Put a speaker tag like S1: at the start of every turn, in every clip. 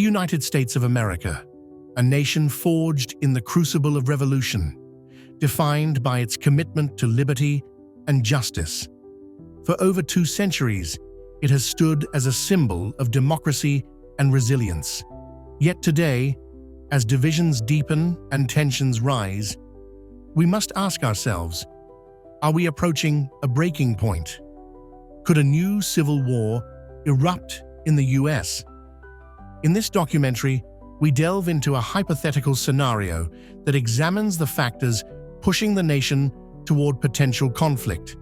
S1: United States of America, a nation forged in the crucible of revolution, defined by its commitment to liberty and justice. For over 2 centuries, it has stood as a symbol of democracy and resilience. Yet today, as divisions deepen and tensions rise, we must ask ourselves, are we approaching a breaking point? Could a new civil war erupt in the US? In this documentary, we delve into a hypothetical scenario that examines the factors pushing the nation toward potential conflict.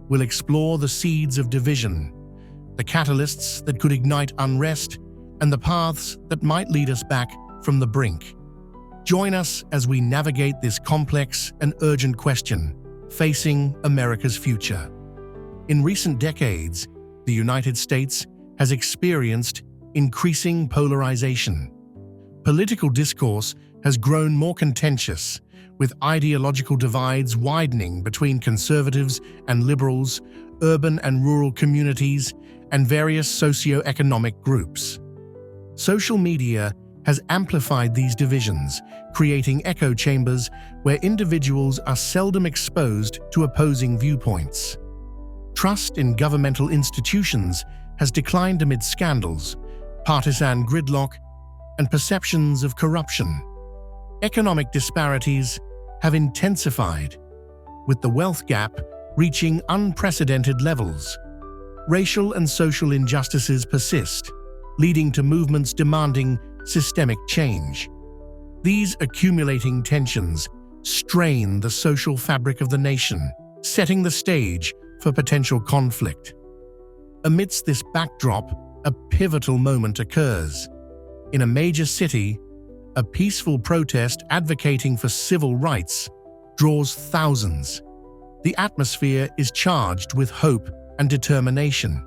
S1: We'll explore the seeds of division, the catalysts that could ignite unrest, and the paths that might lead us back from the brink. Join us as we navigate this complex and urgent question facing America's future. In recent decades, the United States has experienced increasing polarization. Political discourse has grown more contentious, with ideological divides widening between conservatives and liberals, urban and rural communities, and various socio-economic groups. Social media has amplified these divisions, creating echo chambers where individuals are seldom exposed to opposing viewpoints. Trust in governmental institutions has declined amid scandals, partisan gridlock, and perceptions of corruption. Economic disparities have intensified, with the wealth gap reaching unprecedented levels. Racial and social injustices persist, leading to movements demanding systemic change. These accumulating tensions strain the social fabric of the nation, setting the stage for potential conflict. Amidst this backdrop, a pivotal moment occurs. In a major city, a peaceful protest advocating for civil rights draws thousands. The atmosphere is charged with hope and determination.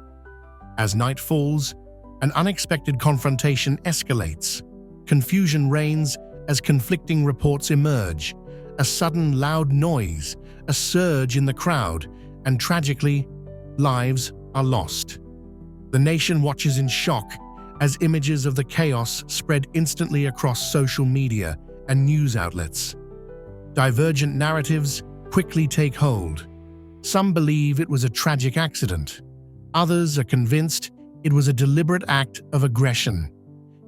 S1: As night falls, an unexpected confrontation escalates. Confusion reigns as conflicting reports emerge. A sudden loud noise, a surge in the crowd, and tragically, lives are lost. The nation watches in shock as images of the chaos spread instantly across social media and news outlets. Divergent narratives quickly take hold. Some believe it was a tragic accident. Others are convinced it was a deliberate act of aggression.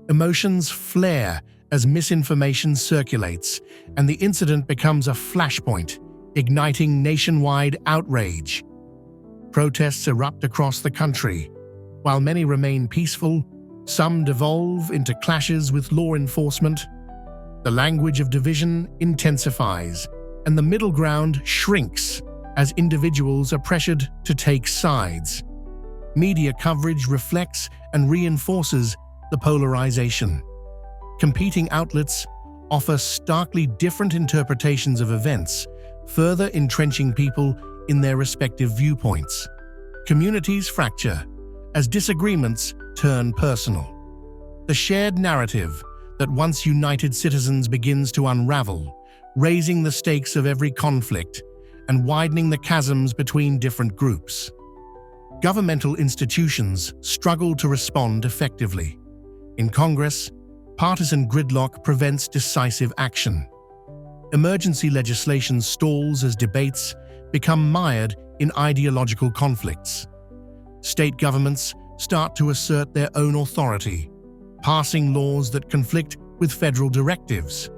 S1: Emotions flare as misinformation circulates, and the incident becomes a flashpoint, igniting nationwide outrage. Protests erupt across the country. While many remain peaceful, some devolve into clashes with law enforcement. The language of division intensifies, and the middle ground shrinks as individuals are pressured to take sides. Media coverage reflects and reinforces the polarization. Competing outlets offer starkly different interpretations of events, further entrenching people in their respective viewpoints. Communities fracture as disagreements turn personal. The shared narrative that once united citizens begins to unravel, raising the stakes of every conflict and widening the chasms between different groups. Governmental institutions struggle to respond effectively. In Congress, partisan gridlock prevents decisive action. Emergency legislation stalls as debates become mired in ideological conflicts. State governments start to assert their own authority, passing laws that conflict with federal directives.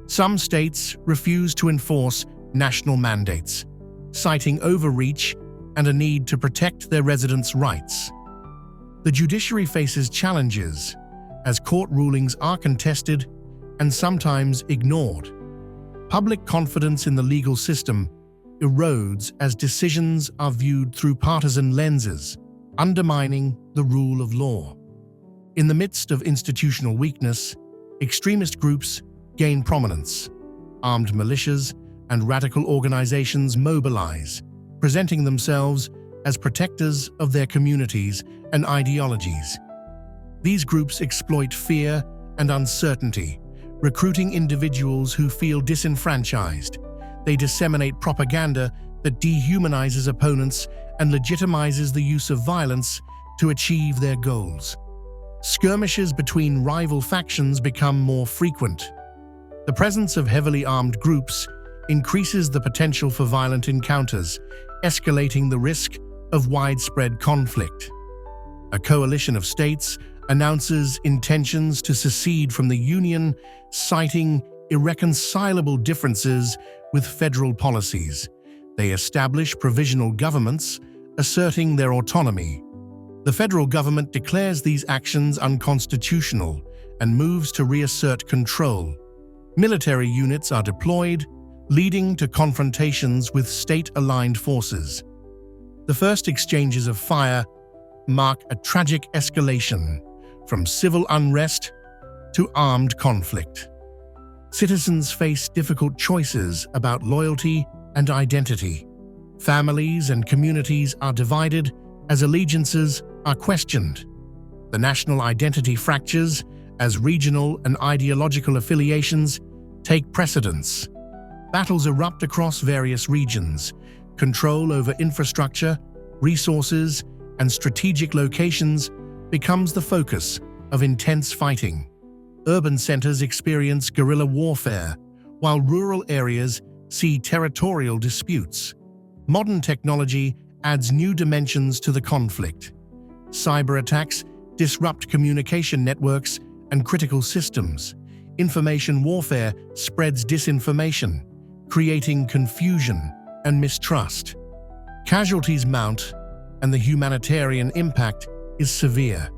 S1: Some states refuse to enforce national mandates, citing overreach and a need to protect their residents' rights. The judiciary faces challenges, as court rulings are contested and sometimes ignored. Public confidence in the legal system erodes as decisions are viewed through partisan lenses, undermining the rule of law. In the midst of institutional weakness, extremist groups gain prominence. Armed militias and radical organizations mobilize, presenting themselves as protectors of their communities and ideologies. These groups exploit fear and uncertainty, recruiting individuals who feel disenfranchised. They disseminate propaganda that dehumanizes opponents and legitimizes the use of violence to achieve their goals. skirmishes between rival factions become more frequent. The presence of heavily armed groups increases the potential for violent encounters, escalating the risk of widespread conflict. A coalition of states announces intentions to secede from the Union, citing irreconcilable differences with federal policies. They establish provisional governments, asserting their autonomy. The federal government declares these actions unconstitutional and moves to reassert control. Military units are deployed, leading to confrontations with state-aligned forces. The first exchanges of fire mark a tragic escalation from civil unrest to armed conflict. Citizens face difficult choices about loyalty and identity. Families and communities are divided as allegiances are questioned. The national identity fractures as regional and ideological affiliations take precedence. Battles erupt across various regions. Control over infrastructure, resources, and strategic locations becomes the focus of intense fighting. Urban centers experience guerrilla warfare, while rural areas see territorial disputes. Modern technology adds new dimensions to the conflict. Cyber attacks disrupt communication networks and critical systems. Information warfare spreads disinformation, creating confusion and mistrust. Casualties mount, and the humanitarian impact is severe.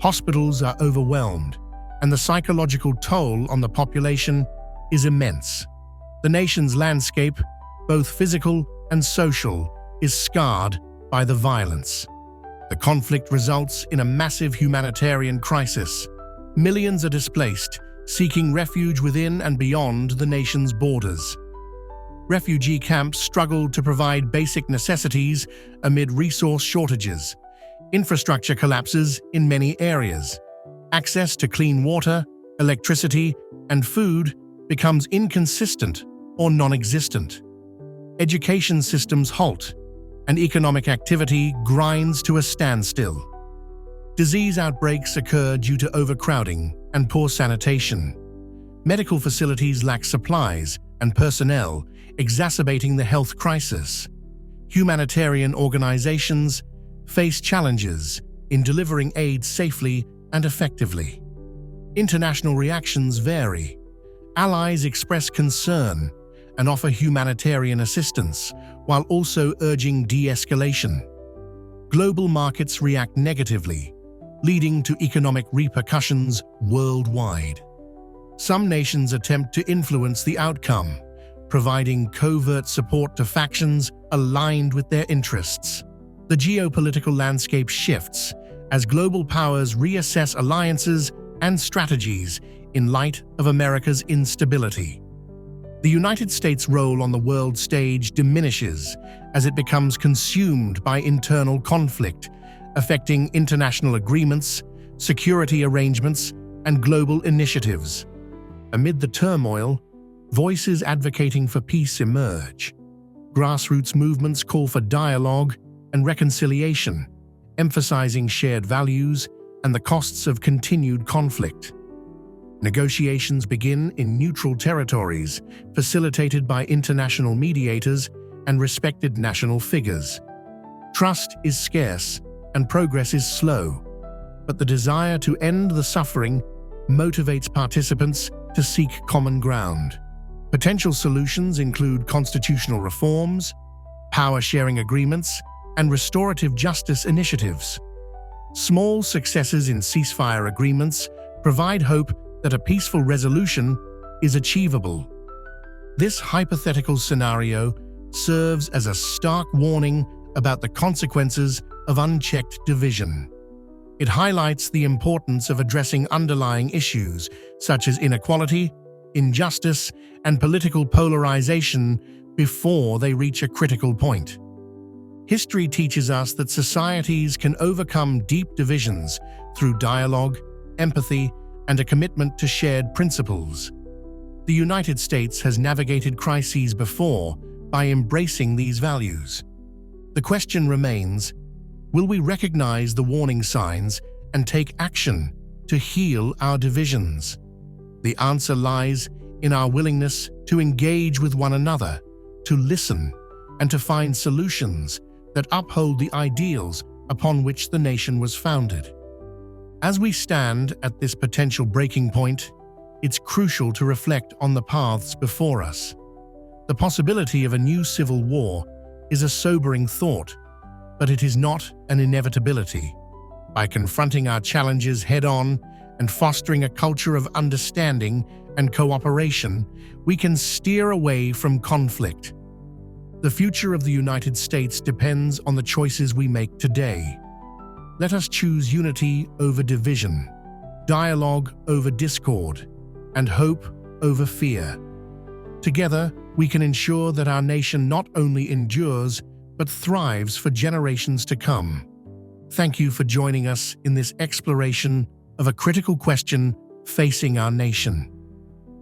S1: Hospitals are overwhelmed, and the psychological toll on the population is immense. The nation's landscape, both physical and social, is scarred by the violence. The conflict results in a massive humanitarian crisis. Millions are displaced, seeking refuge within and beyond the nation's borders. Refugee camps struggle to provide basic necessities amid resource shortages. Infrastructure collapses in many areas. Access to clean water, electricity, and food becomes inconsistent or non-existent. Education systems halt, and economic activity grinds to a standstill. Disease outbreaks occur due to overcrowding and poor sanitation. Medical facilities lack supplies and personnel, exacerbating the health crisis. Humanitarian organizations face challenges in delivering aid safely and effectively. International reactions vary. Allies express concern and offer humanitarian assistance, while also urging de-escalation. Global markets react negatively, leading to economic repercussions worldwide. Some nations attempt to influence the outcome, providing covert support to factions aligned with their interests. The geopolitical landscape shifts as global powers reassess alliances and strategies in light of America's instability. The United States' role on the world stage diminishes as it becomes consumed by internal conflict, affecting international agreements, security arrangements, and global initiatives. Amid the turmoil, voices advocating for peace emerge. Grassroots movements call for dialogue and reconciliation, emphasizing shared values and the costs of continued conflict. Negotiations begin in neutral territories, facilitated by international mediators and respected national figures. Trust is scarce and progress is slow, but the desire to end the suffering motivates participants to seek common ground. Potential solutions include constitutional reforms, power-sharing agreements, and restorative justice initiatives. Small successes in ceasefire agreements provide hope that a peaceful resolution is achievable. This hypothetical scenario serves as a stark warning about the consequences of unchecked division. It highlights the importance of addressing underlying issues such as inequality, injustice, and political polarization before they reach a critical point. History teaches us that societies can overcome deep divisions through dialogue, empathy, and a commitment to shared principles. The United States has navigated crises before by embracing these values. The question remains, will we recognize the warning signs and take action to heal our divisions. The answer lies in our willingness to engage with one another, to listen, and to find solutions that uphold the ideals upon which the nation was founded. As we stand at this potential breaking point, it's crucial to reflect on the paths before us. The possibility of a new civil war is a sobering thought, but it is not an inevitability. By confronting our challenges head-on and fostering a culture of understanding and cooperation, we can steer away from conflict. The future of the United States depends on the choices we make today. Let us choose unity over division, dialogue over discord, and hope over fear. Together, we can ensure that our nation not only endures, but thrives for generations to come. Thank you for joining us in this exploration of a critical question facing our nation.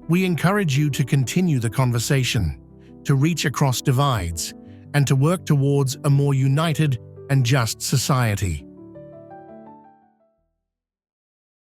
S1: We encourage you to continue the conversation, to reach across divides, and to work towards a more united and just society.